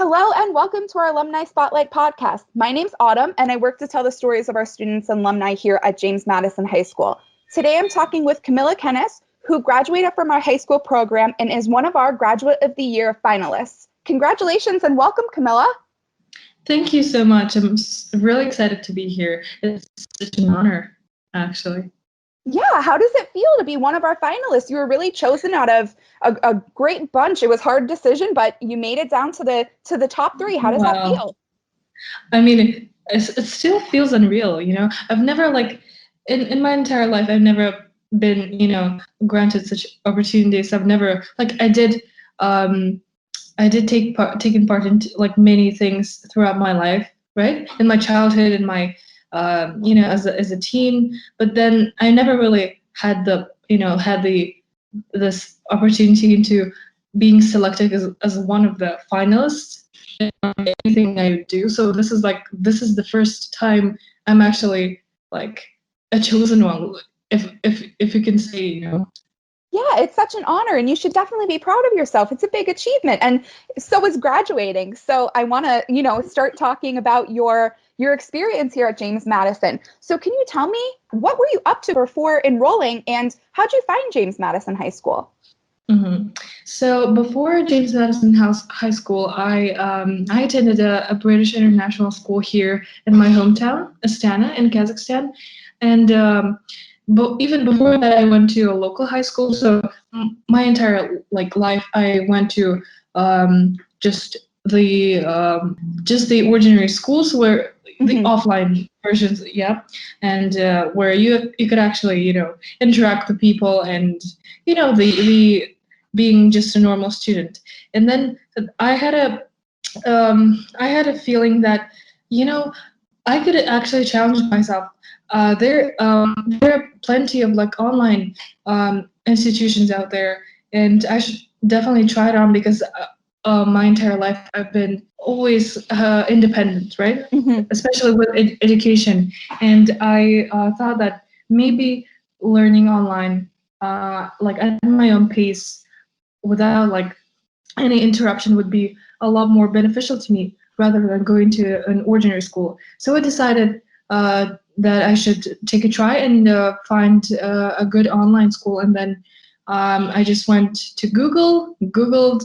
Hello and welcome to our Alumni Spotlight podcast. My name's Autumn and I work to tell the stories of our students and alumni here at James Madison High School. Today I'm talking with Kamilla Kenes, who graduated from our high school program and is one of our Graduate of the Year finalists. Congratulations and welcome, Kamilla. Thank you so much. I'm really excited to be here. It's such an honor, actually. Yeah, how does it feel to be one of our finalists? You were really chosen out of a great bunch. It was a hard decision, but you made it down to the top three. How does that feel? I mean, it still feels unreal, I've never, in my entire life, I've never been, granted such opportunities. I've never, I did taken part in many things throughout my life, right? In my childhood, in my as a teen, but then I never really had this opportunity into being selected as one of the finalists in anything I do. So this is the first time I'm actually a chosen one, if you can say, Yeah, it's such an honor and you should definitely be proud of yourself. It's a big achievement. And so is graduating. So I want to, start talking about your experience here at James Madison. So can you tell me, what were you up to before enrolling and how'd you find James Madison High School? Mm-hmm. So before James Madison High School, I attended a British international school here in my hometown, Astana in Kazakhstan. And but even before that, I went to a local high school. So my entire life, I went to just the ordinary schools where the offline versions, yeah, and where you could actually interact with people and the being just a normal student. And then I had a feeling that I could actually challenge myself. There are plenty of online institutions out there, and I should definitely try it on because my entire life I've been always independent, right? Especially with education. And I thought that maybe learning online, at my own pace, without any interruption, would be a lot more beneficial to me rather than going to an ordinary school. So I decided that I should take a try and find a good online school. And then I just went to Googled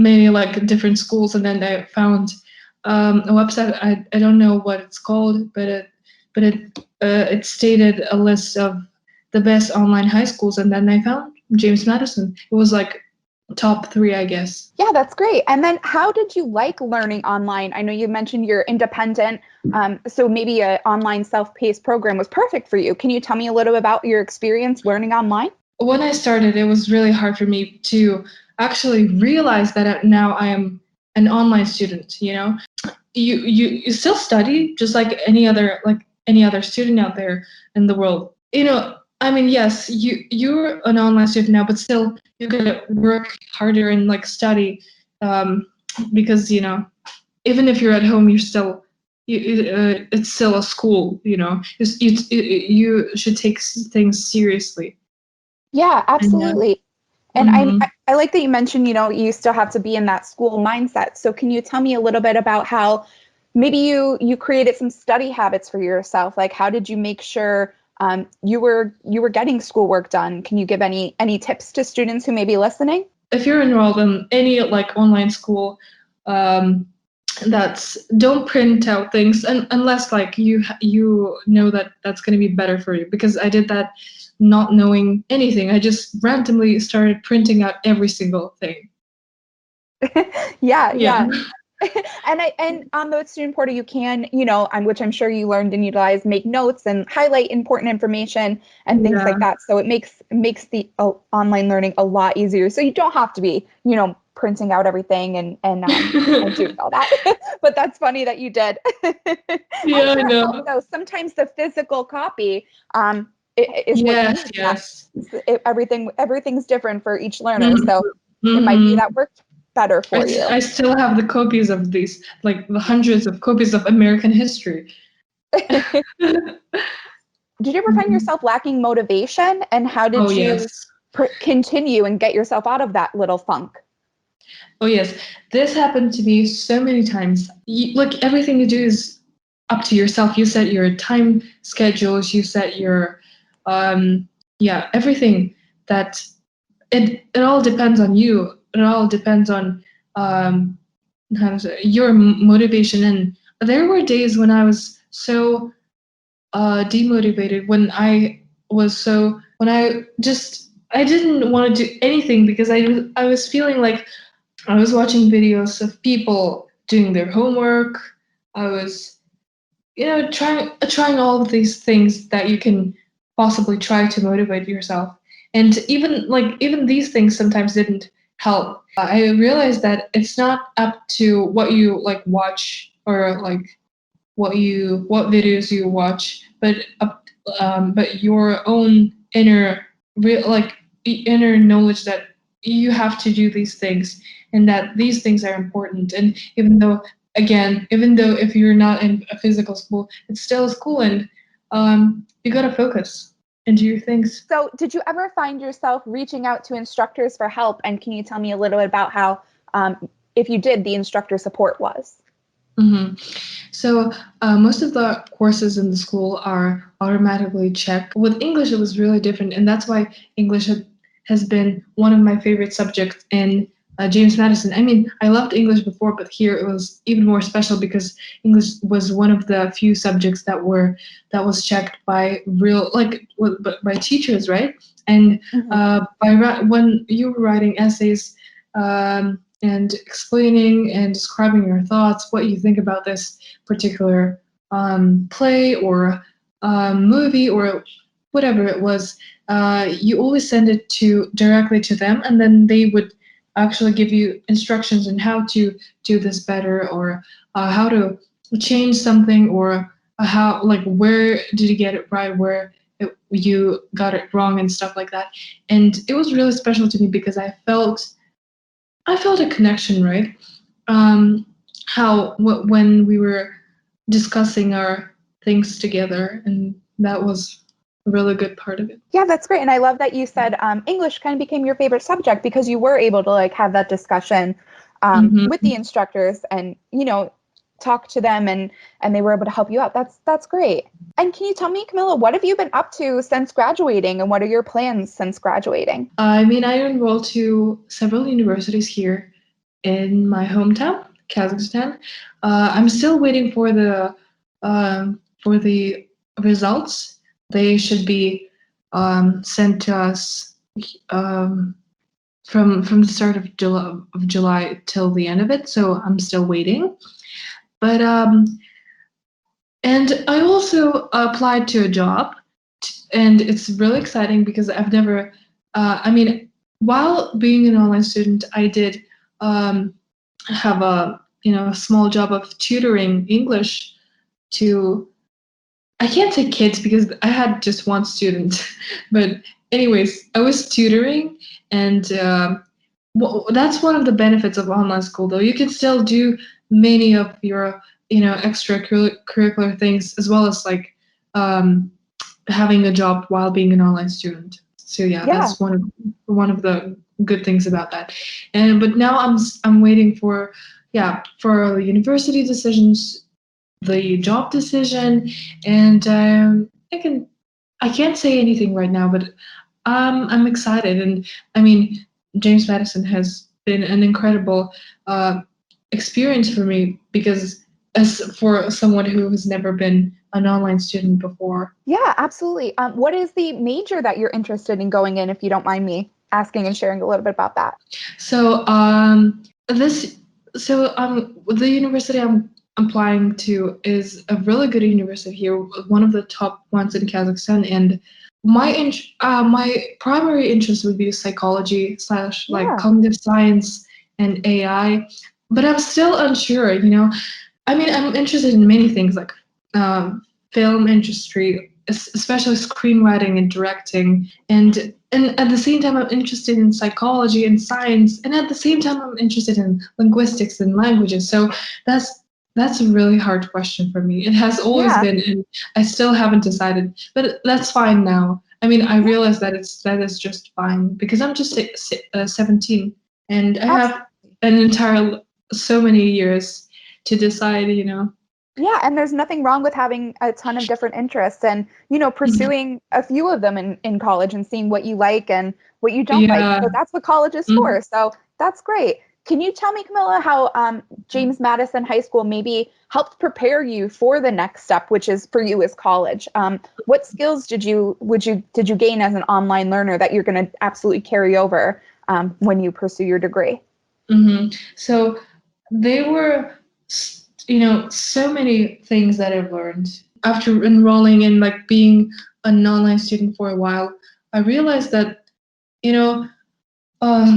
many different schools, and then I found a website. I don't know what it's called, but it stated a list of the best online high schools, and then I found James Madison. It was top 3, I guess. Yeah, that's great. And then how did you like learning online? I know you mentioned you're independent, so maybe an online self-paced program was perfect for you. Can you tell me a little bit about your experience learning online? When I started, it was really hard for me to actually realize that now I am an online student. You still study just like any other student out there in the world. I mean, yes, you're an online student now, but still you gotta work harder and study, because even if you're at home, you're still it's still a school. You should take things seriously. Yeah, absolutely. And I like that you mentioned, you still have to be in that school mindset. So can you tell me a little bit about how maybe you created some study habits for yourself? Like, how did you make sure you were getting schoolwork done? Can you give any tips to students who may be listening? If you're enrolled in any online school, don't print out things unless you know that that's going to be better for you, because I did that not knowing anything. I just randomly started printing out every single thing. Yeah. And on the student portal, you can, on which I'm sure you learned and utilized, make notes and highlight important information and things like that. So it makes the online learning a lot easier. So you don't have to be, printing out everything and doing all that. But that's funny that you did. Yeah, I know. So sometimes the physical copy is yes. Everything's different for each learner. So it might be that worked better for you. I still have the copies of these, the hundreds of copies of American history. Did you ever find yourself lacking motivation, and how did you continue and get yourself out of that little funk? Oh yes, this happened to me so many times. Like everything you do is up to yourself. You set your time schedules. You set your, everything that it all depends on you. It all depends on um, how to say, your motivation. And there were days when I was so demotivated, when I didn't want to do anything because I was feeling like I was watching videos of people doing their homework. I was, trying all of these things that you can possibly try to motivate yourself. And even these things sometimes didn't help. I realized that it's not up to what you like watch or like what videos you watch, but your own inner knowledge that you have to do these things and that these things are important. And even though if you're not in a physical school, it's still a school, and you gotta focus and do your things. So, did you ever find yourself reaching out to instructors for help? And can you tell me a little bit about how, if you did, the instructor support was? Mm-hmm. So most of the courses in the school are automatically checked. With English, it was really different, and that's why English has been one of my favorite subjects in James Madison. I mean, I loved English before, but here it was even more special because English was one of the few subjects that was checked by by teachers, right? And when you were writing essays. And explaining and describing your thoughts, what you think about this particular play or movie or whatever it was, you always send it directly to them, and then they would actually give you instructions on how to do this better, or how to change something, or how where did you get it right, where you got it wrong, and stuff like that. And it was really special to me because I felt a connection, right? When we were discussing our things together, and that was a really good part of it. Yeah, that's great. And I love that you said English kind of became your favorite subject because you were able to have that discussion with the instructors and, talk to them and they were able to help you out. That's great. And can you tell me, Kamilla, what have you been up to since graduating and what are your plans since graduating? I mean, I enrolled to several universities here in my hometown, Kazakhstan. I'm still waiting for the results. They should be sent to us from the start of July till the end of it. So I'm still waiting. But and I also applied to a job, and it's really exciting because I've never. I mean, while being an online student, I did have a small job of tutoring English to. I can't say kids because I had just one student, but anyways, I was tutoring, and that's one of the benefits of online school. Though you can still do many of your extracurricular things as well as having a job while being an online student. So yeah, that's one of the good things about that. But now I'm waiting for university decisions, the job decision, and I can't say anything right now, but I'm excited. And I mean, James Madison has been an incredible experience for me because as for someone who has never been an online student before. Yeah, absolutely. What is the major that you're interested in going in, if you don't mind me asking and sharing a little bit about that? So the university I'm applying to is a really good university here, one of the top ones in Kazakhstan, and my primary interest would be psychology / cognitive science and AI, but I'm still unsure. I mean, I'm interested in many things like film industry, especially screenwriting and directing, and at the same time I'm interested in psychology and science, and at the same time I'm interested in linguistics and languages. So that's a really hard question for me. It has always been, and I still haven't decided, but that's fine now. I mean, I realize that is just fine because I'm just 17, and I have an entire so many years to decide, Yeah, and there's nothing wrong with having a ton of different interests and, pursuing a few of them in college and seeing what you like and what you don't like. Yeah. So that's what college is Mhm. for. So that's great. Can you tell me, Kamilla, how James Madison High School maybe helped prepare you for the next step, which is for you as college? What skills did you gain as an online learner that you're going to absolutely carry over when you pursue your degree? So there were, so many things that I've learned after enrolling and like being an online student for a while. I realized that, you know,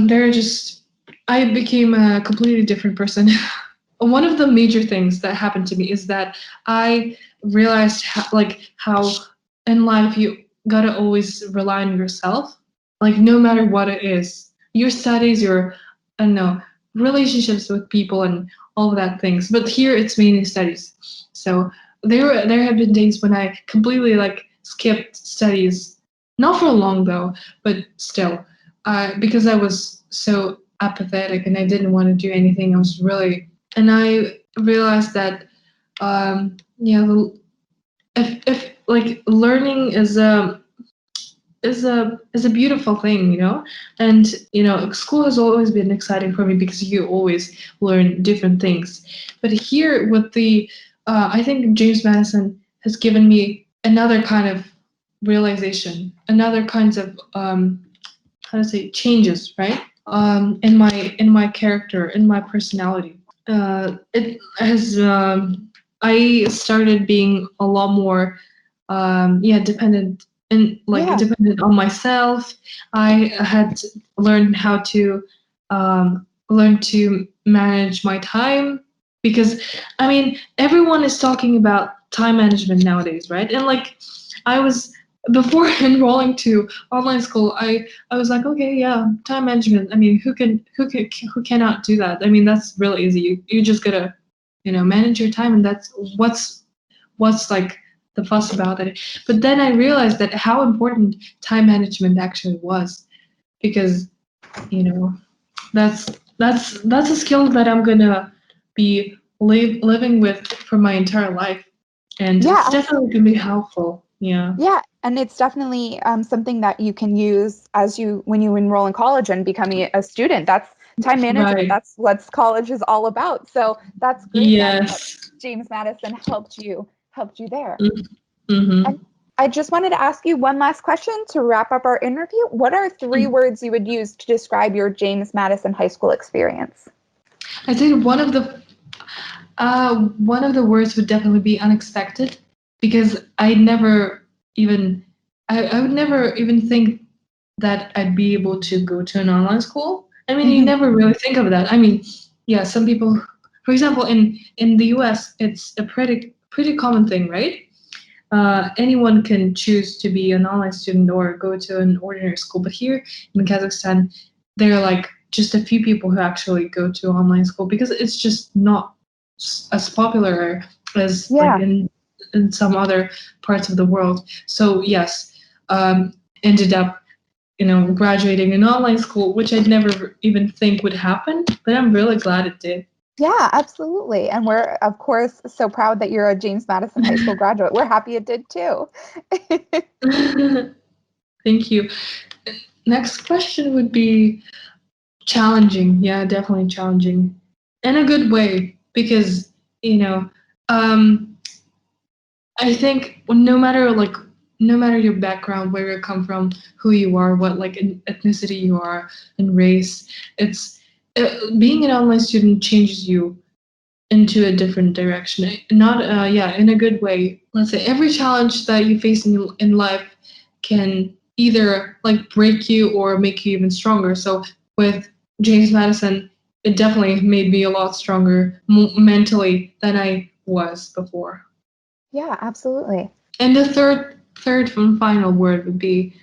there are just, I became a completely different person. One of the major things that happened to me is that I realized how in life you gotta always rely on yourself, like no matter what it is, your studies, your, I don't know, relationships with people and all of that things. But here it's mainly studies. So there have been days when I completely like skipped studies, not for long though, but still, because I was so apathetic and I didn't want to do anything. I was really, and I realized that, yeah, if like learning is a beautiful thing, and school has always been exciting for me because you always learn different things. But here with the, I think James Madison has given me another kind of realization, another kinds of how to say changes, right? In my character, in my personality. It has I started being a lot more dependent and like Yeah. dependent on myself. I had learned how to learn to manage my time because I mean everyone is talking about time management nowadays, right? And like I was before enrolling to online school, I was like, okay, yeah, time management. I mean, who cannot do that? I mean, that's really easy. You just gotta, manage your time, and that's what's like the fuss about it. But then I realized that how important time management actually was, because you know that's a skill that I'm gonna be living with for my entire life, and it's Yeah, definitely gonna be helpful. Yeah. yeah, and it's definitely something that you can use when you enroll in college and becoming a student. That's time management. Right. That's what college is all about. So that's great that Yes. James Madison helped you there. Mm-hmm. And I just wanted to ask you one last question to wrap up our interview. What are three words you would use to describe your James Madison High School experience? I think one of the words would definitely be unexpected, because I would never even think that I'd be able to go to an online school. I mean, you Mhm. never really think of that. I mean, yeah, some people, for example, in the US, it's a pretty common thing, right? Anyone can choose to be an online student or go to an ordinary school. But here in Kazakhstan, there are like just a few people who actually go to online school because it's just not as popular as like Yeah. in some other parts of the world. So yes, ended up graduating in online school, which I'd never even think would happen, but I'm really glad it did. Yeah, absolutely. And we're, of course, so proud that you're a James Madison High School graduate. We're happy it did too. Thank you. Next question would be challenging. Yeah, definitely challenging. In a good way, because, you know, um, I think no matter your background, where you come from, who you are, what like ethnicity you are, and race, it's being an online student changes you into a different direction. Not in a good way. Let's say every challenge that you face in life can either like break you or make you even stronger. So with James Madison, it definitely made me a lot stronger mentally than I was before. Yeah, absolutely. And the third and final word would be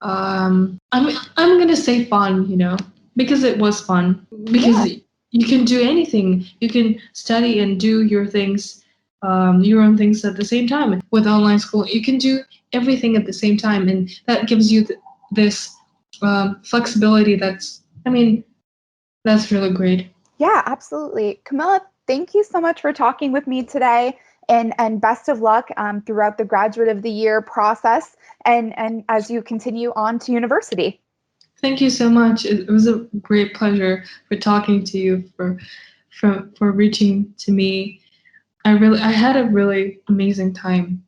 I'm gonna say fun, because it was fun. Because Yeah. you can do anything. You can study and do your own things at the same time. With online school, you can do everything at the same time, and that gives you this flexibility. That's, I mean, That's really great. Yeah, absolutely. Kamilla, thank you so much for talking with me today, and best of luck throughout the graduate of the year process and as you continue on to university. Thank you so much. It was a great pleasure for talking to you, for reaching to me. I had a really amazing time.